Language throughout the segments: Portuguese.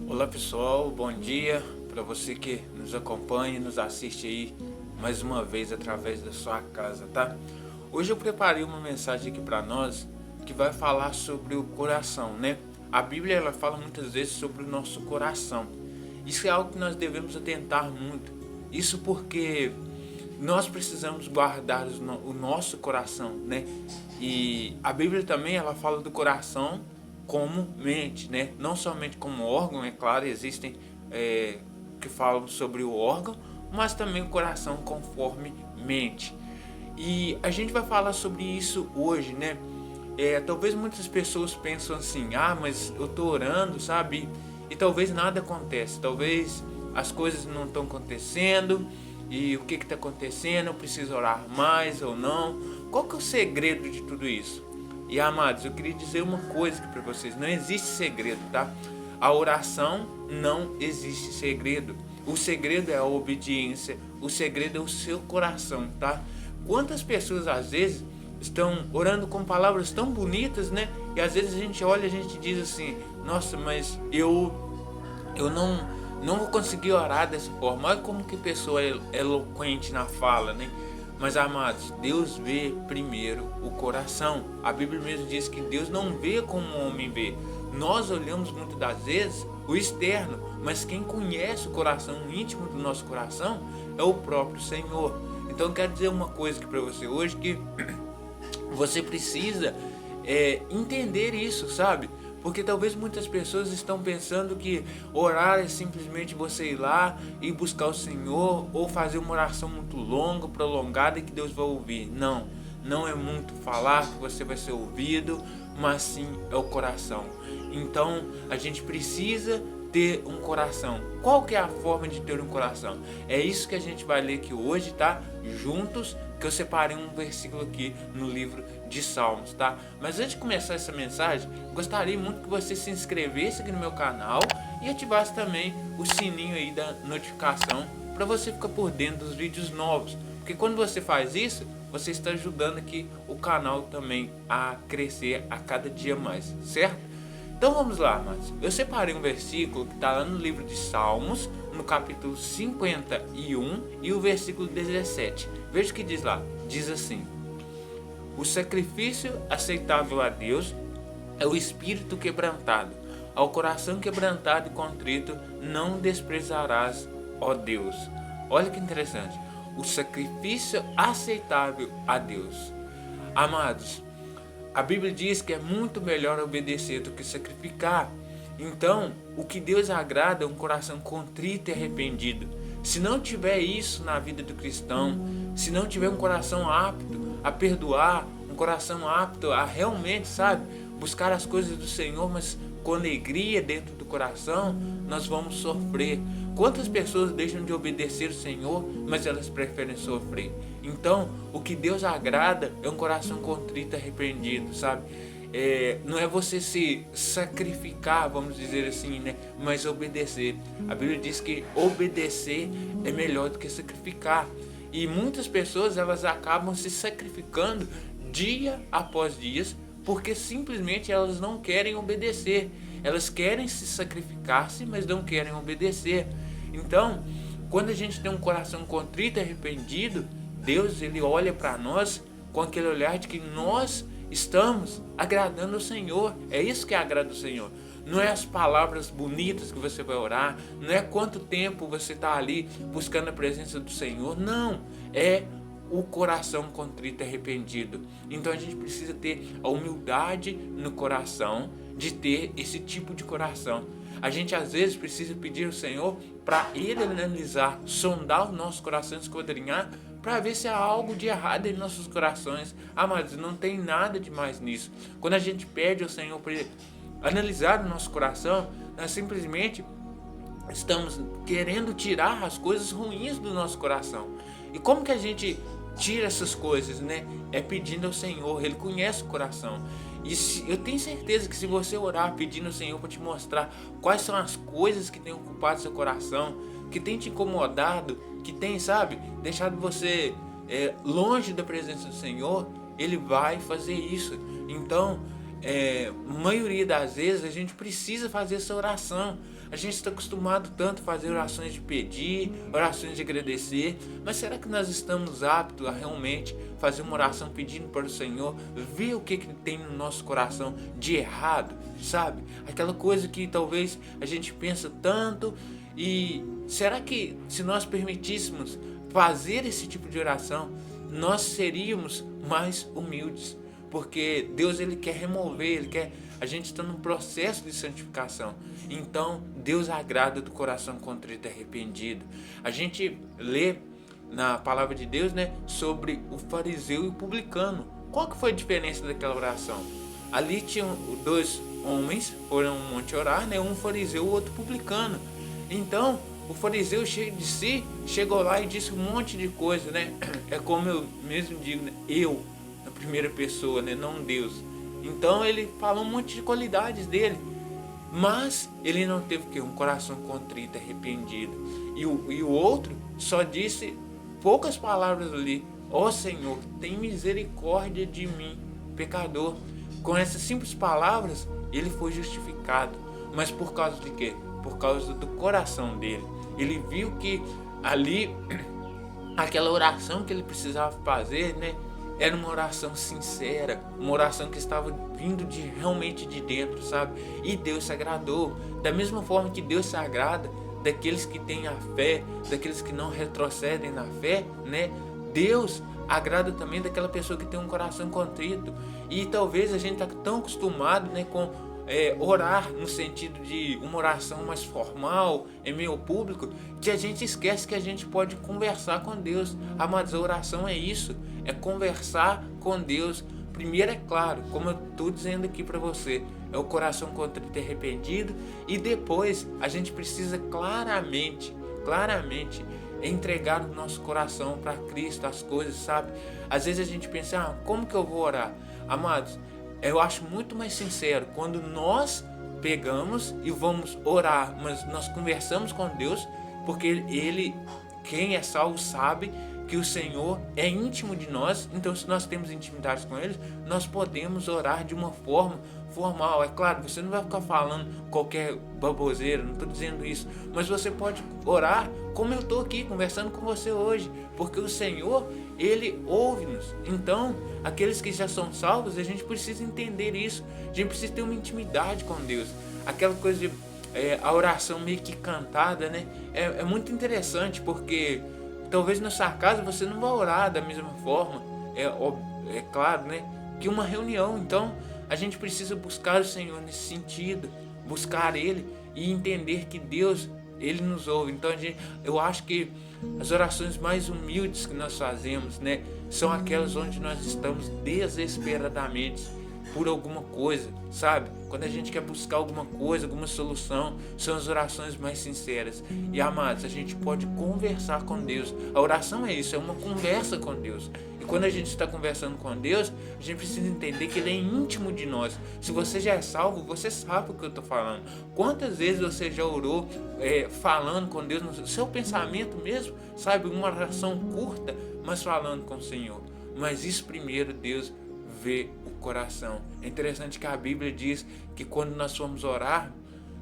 Olá pessoal, bom dia para você que nos acompanha e nos assiste aí mais uma vez através da sua casa, tá? Hoje eu preparei uma mensagem aqui para nós que vai falar sobre o coração, né? A Bíblia ela fala muitas vezes sobre o nosso coração. Isso é algo que nós devemos atentar muito. Isso porque nós precisamos guardar o nosso coração, né? E a Bíblia também ela fala do coração como mente, né? Não somente como órgão, é claro, existem que falam sobre o órgão, mas também o coração conforme mente. E a gente vai falar sobre isso hoje, né? Talvez muitas pessoas pensam assim, mas eu tô orando, sabe? E talvez nada acontece, talvez as coisas não estão acontecendo. E o que está acontecendo? Eu preciso orar mais ou não? Qual que é o segredo de tudo isso? E amados, eu queria dizer uma coisa aqui para vocês: não existe segredo, tá? A oração não existe segredo. O segredo é a obediência. O segredo é o seu coração, tá? Quantas pessoas às vezes estão orando com palavras tão bonitas, né? E às vezes a gente olha e a gente diz assim: nossa, mas eu não vou conseguir orar dessa forma. Olha como que pessoa é eloquente na fala, né? Mas amados, Deus vê primeiro o coração. A Bíblia mesmo diz que Deus não vê como o homem vê. Nós olhamos muitas das vezes o externo, mas quem conhece o coração, o íntimo do nosso coração, é o próprio Senhor. Então eu quero dizer uma coisa aqui para você hoje, que você precisa entender isso, sabe? Porque talvez muitas pessoas estão pensando que orar é simplesmente você ir lá e buscar o Senhor, ou fazer uma oração muito longa, prolongada, e que Deus vai ouvir. Não, não é muito falar que você vai ser ouvido, mas sim é o coração. Então a gente precisa ter um coração. Qual que é a forma de ter um coração? É isso que a gente vai ler aqui hoje, tá? Juntos, que eu separei um versículo aqui no livro de Salmos, tá? Mas antes de começar essa mensagem, gostaria muito que você se inscrevesse aqui no meu canal e ativasse também o sininho aí da notificação para você ficar por dentro dos vídeos novos. Porque quando você faz isso, você está ajudando aqui o canal também a crescer a cada dia mais, certo? Então vamos lá, amados. Eu separei um versículo que está lá no livro de Salmos, no capítulo 51 e o versículo 17. Veja o que diz lá. Diz assim: o sacrifício aceitável a Deus é o espírito quebrantado. Ao coração quebrantado e contrito não desprezarás, ó Deus. Olha que interessante. O sacrifício aceitável a Deus. Amados, a Bíblia diz que é muito melhor obedecer do que sacrificar. Então, o que Deus agrada é um coração contrito e arrependido. Se não tiver isso na vida do cristão, se não tiver um coração apto a perdoar, um coração apto a realmente, sabe, buscar as coisas do Senhor, mas com alegria dentro do coração, nós vamos sofrer. Quantas pessoas deixam de obedecer o Senhor, mas elas preferem sofrer? Então, o que Deus agrada é um coração contrito e arrependido, sabe? Não é você se sacrificar, vamos dizer assim, né? Mas obedecer. A Bíblia diz que obedecer é melhor do que sacrificar. E muitas pessoas elas acabam se sacrificando dia após dia, porque simplesmente elas não querem obedecer. Elas querem se sacrificar-se, mas não querem obedecer. Então, quando a gente tem um coração contrito e arrependido, Deus ele olha para nós com aquele olhar de que nós estamos agradando o Senhor. É isso que agrada o Senhor. Não é as palavras bonitas que você vai orar, não é quanto tempo você está ali buscando a presença do Senhor. Não, é o coração contrito e arrependido. Então a gente precisa ter a humildade no coração de ter esse tipo de coração. A gente às vezes precisa pedir ao Senhor para Ele analisar, sondar o nosso coração, esquadrinhar, para ver se há algo de errado em nossos corações. Mas não tem nada de mais nisso. Quando a gente pede ao Senhor para Ele analisar o nosso coração, nós simplesmente estamos querendo tirar as coisas ruins do nosso coração. E como que a gente tira essas coisas, né? É pedindo ao Senhor. Ele conhece o coração. E eu tenho certeza que se você orar pedindo ao Senhor para te mostrar quais são as coisas que têm ocupado seu coração, que tem te incomodado, que tem, sabe, deixado você longe da presença do Senhor, Ele vai fazer isso. Então, maioria das vezes a gente precisa fazer essa oração. A gente está acostumado tanto a fazer orações de pedir, orações de agradecer, mas será que nós estamos aptos a realmente fazer uma oração pedindo para o Senhor, ver o que tem no nosso coração de errado, sabe? Aquela coisa que talvez a gente pensa tanto, e será que se nós permitíssemos fazer esse tipo de oração, nós seríamos mais humildes? Porque Deus, ele quer remover, ele quer, a gente está num processo de santificação. Então Deus agrada do coração contrito e arrependido. A gente lê na palavra de Deus, né, sobre o fariseu e o publicano. Qual que foi a diferença daquela oração? Ali tinham dois homens, foram um monte orar, né, um fariseu e o outro publicano. Então o fariseu, cheio de si, chegou lá e disse um monte de coisa, né? É como eu mesmo digo, né? Eu, na primeira pessoa, né? Não Deus. Então ele falou um monte de qualidades dele, mas ele não teve que um coração contrito, arrependido. E o outro só disse poucas palavras ali: ó Senhor, tem misericórdia de mim, pecador. Com essas simples palavras ele foi justificado. Mas por causa de quê? Por causa do coração dele. Ele viu que ali, aquela oração que ele precisava fazer, né, era uma oração sincera, uma oração que estava vindo realmente de dentro, sabe? E Deus se agradou. Da mesma forma que Deus se agrada daqueles que têm a fé, daqueles que não retrocedem na fé, né? Deus agrada também daquela pessoa que tem um coração contrito. E talvez a gente está tão acostumado, né, com orar no sentido de uma oração mais formal, em meio público, que a gente esquece que a gente pode conversar com Deus. Amados, a oração é isso, é conversar com Deus. Primeiro, é claro, como eu estou dizendo aqui para você, é o coração contrito e arrependido, e depois a gente precisa claramente entregar o nosso coração para Cristo, as coisas, sabe? Às vezes a gente pensa, como que eu vou orar? Amados, eu acho muito mais sincero quando nós pegamos e vamos orar, mas nós conversamos com Deus, porque Ele, quem é salvo, sabe que o Senhor é íntimo de nós. Então, se nós temos intimidade com Ele, nós podemos orar de uma forma formal. É claro, você não vai ficar falando qualquer baboseira, não estou dizendo isso, mas você pode orar como eu estou aqui conversando com você hoje, porque o Senhor, Ele ouve-nos. Então, aqueles que já são salvos, a gente precisa entender isso, a gente precisa ter uma intimidade com Deus. Aquela coisa de a oração meio que cantada, né? É muito interessante, porque talvez na sua casa você não vai orar da mesma forma, é claro, né, que uma reunião. Então a gente precisa buscar o Senhor nesse sentido, buscar Ele e entender que Deus, Ele nos ouve. Então eu acho que as orações mais humildes que nós fazemos, né, são aquelas onde nós estamos desesperadamente por alguma coisa, sabe? Quando a gente quer buscar alguma coisa, alguma solução, são as orações mais sinceras. E amados, a gente pode conversar com Deus. A oração é isso, é uma conversa com Deus. E quando a gente está conversando com Deus, a gente precisa entender que Ele é íntimo de nós. Se você já é salvo, você sabe o que eu estou falando. Quantas vezes você já orou falando com Deus no seu pensamento mesmo, sabe? Uma oração curta, mas falando com o Senhor. Mas isso primeiro Deus vê o coração. É interessante que a Bíblia diz que quando nós formos orar,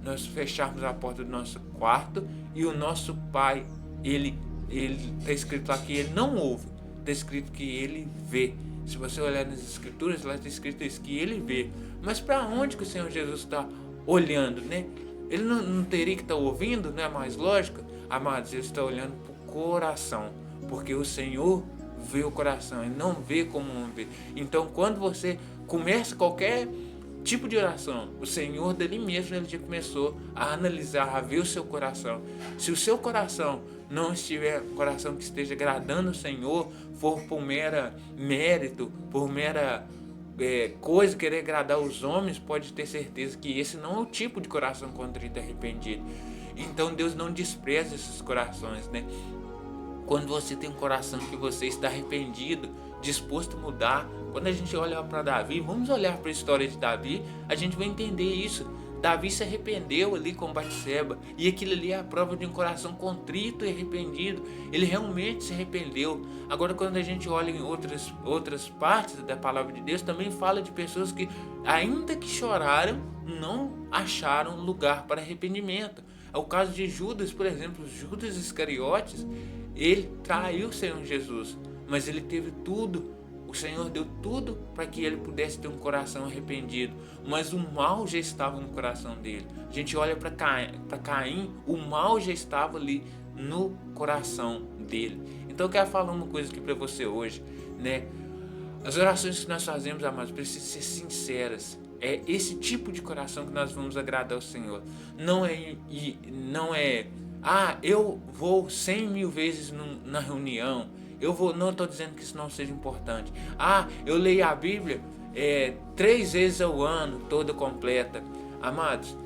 nós fecharmos a porta do nosso quarto e o nosso Pai, ele está escrito lá que Ele não ouve, está escrito que Ele vê. Se você olhar nas Escrituras, lá está escrito isso, que Ele vê. Mas para onde que o Senhor Jesus está olhando, né? Ele não teria que estar ouvindo, não é mais lógico? Amados, Ele está olhando para o coração, porque o Senhor vê o coração e não vê como um vê. Então, quando você começa qualquer tipo de oração, o Senhor dele mesmo, Ele já começou a analisar, a ver o seu coração. Se o seu coração não estiver um coração que esteja agradando o Senhor, for por mera mérito, por mera coisa, querer agradar os homens, pode ter certeza que esse não é o tipo de coração contrito e arrependido. Então Deus não despreza esses corações, né? Quando você tem um coração que você está arrependido, disposto a mudar. Quando a gente olha para Davi, vamos olhar para a história de Davi, a gente vai entender isso. Davi se arrependeu ali com Batseba, e aquilo ali é a prova de um coração contrito e arrependido. Ele realmente se arrependeu. Agora, quando a gente olha em outras partes da palavra de Deus, também fala de pessoas que, ainda que choraram, não acharam lugar para arrependimento. É o caso de Judas, por exemplo. Judas Iscariotes, ele traiu o Senhor Jesus, mas ele teve tudo. O Senhor deu tudo para que ele pudesse ter um coração arrependido, mas o mal já estava no coração dele. A gente olha para Caim, o mal já estava ali no coração dele. Então eu quero falar uma coisa aqui para você hoje, né? As orações que nós fazemos, amados, precisam ser sinceras. É esse tipo de coração que nós vamos agradar ao Senhor. Não é, eu vou 100 mil vezes na reunião. Não estou dizendo que isso não seja importante. Eu leio a Bíblia 3 vezes ao ano, toda completa. Amados,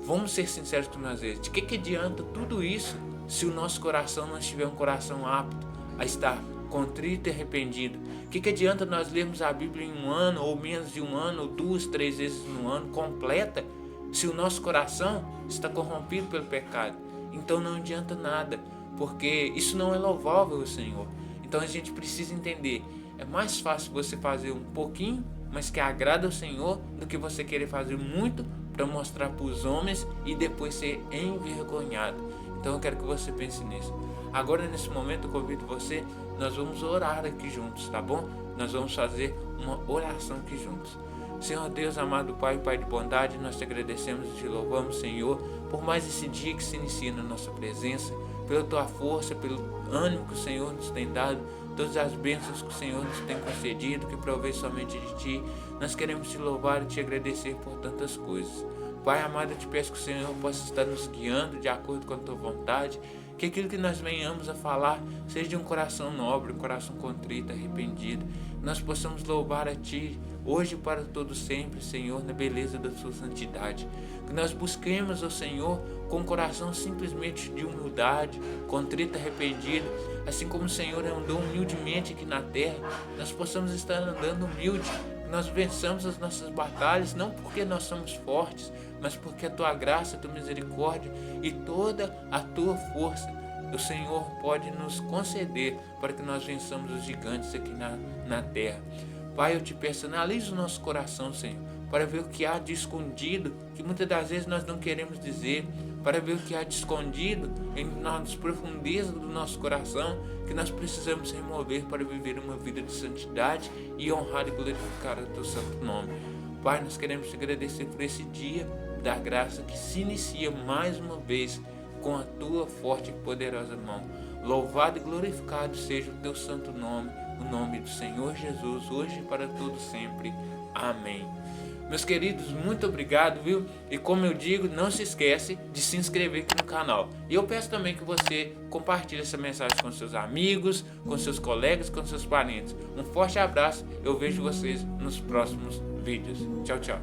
vamos ser sinceros com nós vezes. De que adianta tudo isso se o nosso coração não estiver um coração apto a estar contrito e arrependido? Que adianta nós lermos a Bíblia em um ano, ou menos de um ano, ou 2, 3 vezes no ano, completa, se o nosso coração está corrompido pelo pecado? Então não adianta nada, porque isso não é louvável ao Senhor. Então a gente precisa entender, é mais fácil você fazer um pouquinho, mas que agrada ao Senhor, do que você querer fazer muito para mostrar para os homens e depois ser envergonhado. Então eu quero que você pense nisso. Agora, nesse momento, eu convido você, nós vamos orar aqui juntos, tá bom? Nós vamos fazer uma oração aqui juntos. Senhor Deus, amado Pai, Pai de bondade, nós te agradecemos e te louvamos, Senhor, por mais esse dia que se inicia na nossa presença, pela tua força, pelo ânimo que o Senhor nos tem dado, todas as bênçãos que o Senhor nos tem concedido, que provém somente de ti. Nós queremos te louvar e te agradecer por tantas coisas. Pai amado, eu te peço que o Senhor possa estar nos guiando de acordo com a tua vontade, que aquilo que nós venhamos a falar seja de um coração nobre, um coração contrito, arrependido. Nós possamos louvar a Ti, hoje e para todo sempre, Senhor, na beleza da Sua santidade. Que nós busquemos, ó Senhor, com um coração simplesmente de humildade, contrito, arrependido. Assim como o Senhor andou humildemente aqui na terra, nós possamos estar andando humilde. Que nós vençamos as nossas batalhas, não porque nós somos fortes, mas porque a Tua graça, a Tua misericórdia e toda a Tua força, o Senhor pode nos conceder para que nós vençamos os gigantes aqui na terra. Pai, eu te peço, analisa o nosso coração, Senhor, para ver o que há de escondido, que muitas das vezes nós não queremos dizer, para ver o que há de escondido nas profundezas do nosso coração, que nós precisamos remover para viver uma vida de santidade e honrar e glorificar o Teu santo nome. Pai, nós queremos te agradecer por esse dia da graça que se inicia mais uma vez com a Tua forte e poderosa mão. Louvado e glorificado seja o Teu santo nome, o nome do Senhor Jesus, hoje e para todo sempre. Amém. Meus queridos, muito obrigado, viu? E como eu digo, não se esquece de se inscrever aqui no canal. E eu peço também que você compartilhe essa mensagem com seus amigos, com seus colegas, com seus parentes. Um forte abraço, eu vejo vocês nos próximos vídeos. Tchau, tchau.